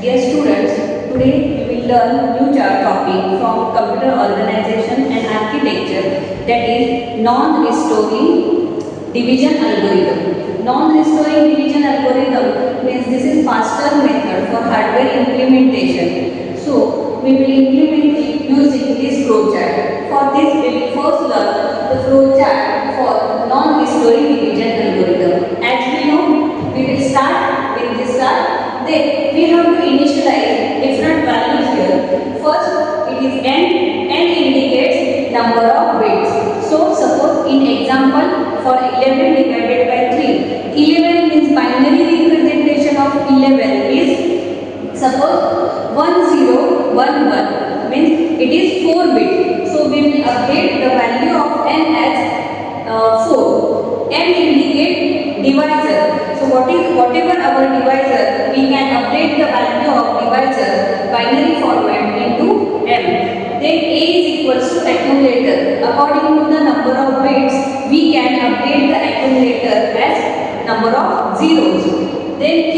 Dear students, today we will learn new topic from computer organization and architecture, that is non-restoring division algorithm. Non-restoring division algorithm means this is faster method for hardware implementation. So we will implement it using this flowchart. For this we will first learn the flowchart for non-restoring division algorithm. As we know, we will start with this chart. Then we have to initialize different values here. First, it is n. N indicates number of bits. So suppose in example for 11 divided by 3. 11 means binary representation of 11 is suppose 1011 means it is 4 bit. So we will update the value of n as 4. N indicate divisor. So whatever our divisor, we can update the value of divisor binary format into m. Then a is equals to accumulator. According to the number of bits, we can update the accumulator as number of zeros. Then q,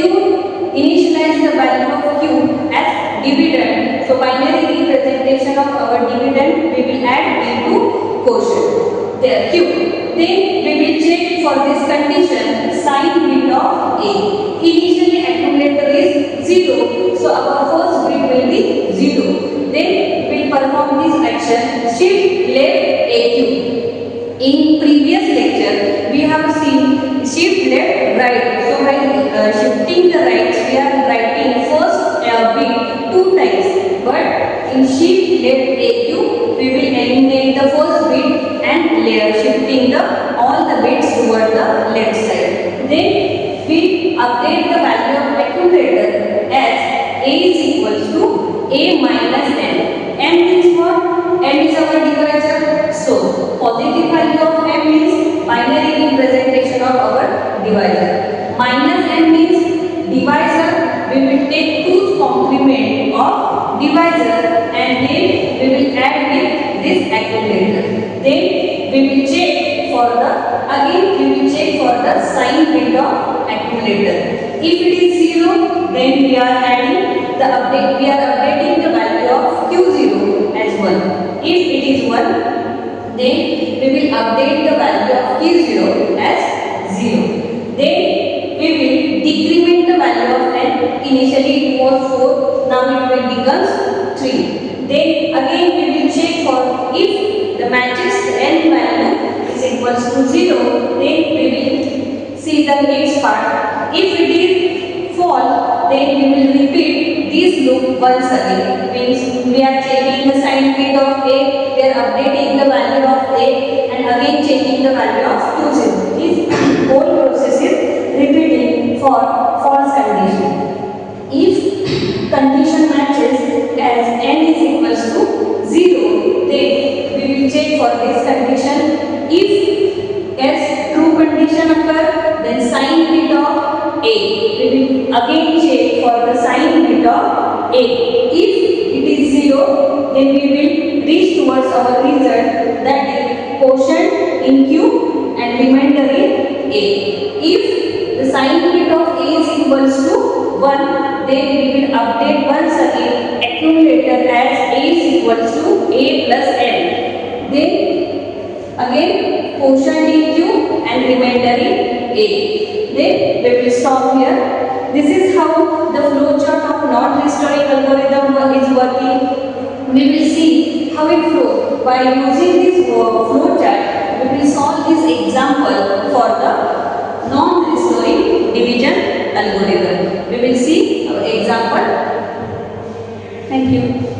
initialize the value of q as dividend. So binary representation of our dividend we will add into quotient. There q. Then we will check for this condition sign bit of a. Initially accumulator is 0, so our first bit will be 0. Then we will perform this action shift left aq. In previous lecture we have seen shift left right. So by shifting the right we are writing first bit 2 times, but in shift left aq we will eliminate the first bit and shifting all the bits toward the left side. Then we update the value of accumulator as a is equals to a minus n. M is what? M is our divisor. So positive value of m means binary representation of our divisor. Minus n means divisor. We will take 2's complement of divisor and then we will add with this accumulator. Then we will check for the sign bit of accumulator. If it is 0, then we are updating the value of q0 as 1. If it is 1, then we will update the value of q0 as 0. Then we will decrement the value of n. Initially it was 4, now it will becomes 3. Then again we will check for if the matches n value is equals to 0, then we will see the next part. If it is false, then we will repeat this loop once again. Means we are checking the sign bit of a, we are updating the value of a, and again checking the value of q0. This whole process is repeating for false condition. If condition matches as n is equals to 0, then we will check for this condition. If as true condition occur, then sign bit of a. We will again check for the sign bit of a. If it is 0, then we will reach towards our result, that is quotient in q and remainder in a. If the sign bit of a is equals to 1, then we will update once again accumulator as a is equals to a plus n. Then again quotient in q and remainder in a. Then we will stop here. This is how the flowchart of non-restoring algorithm is working. We will see how it flows. By using this flowchart, we will solve this example for the non-restoring division algorithm. We will see our example. Thank you.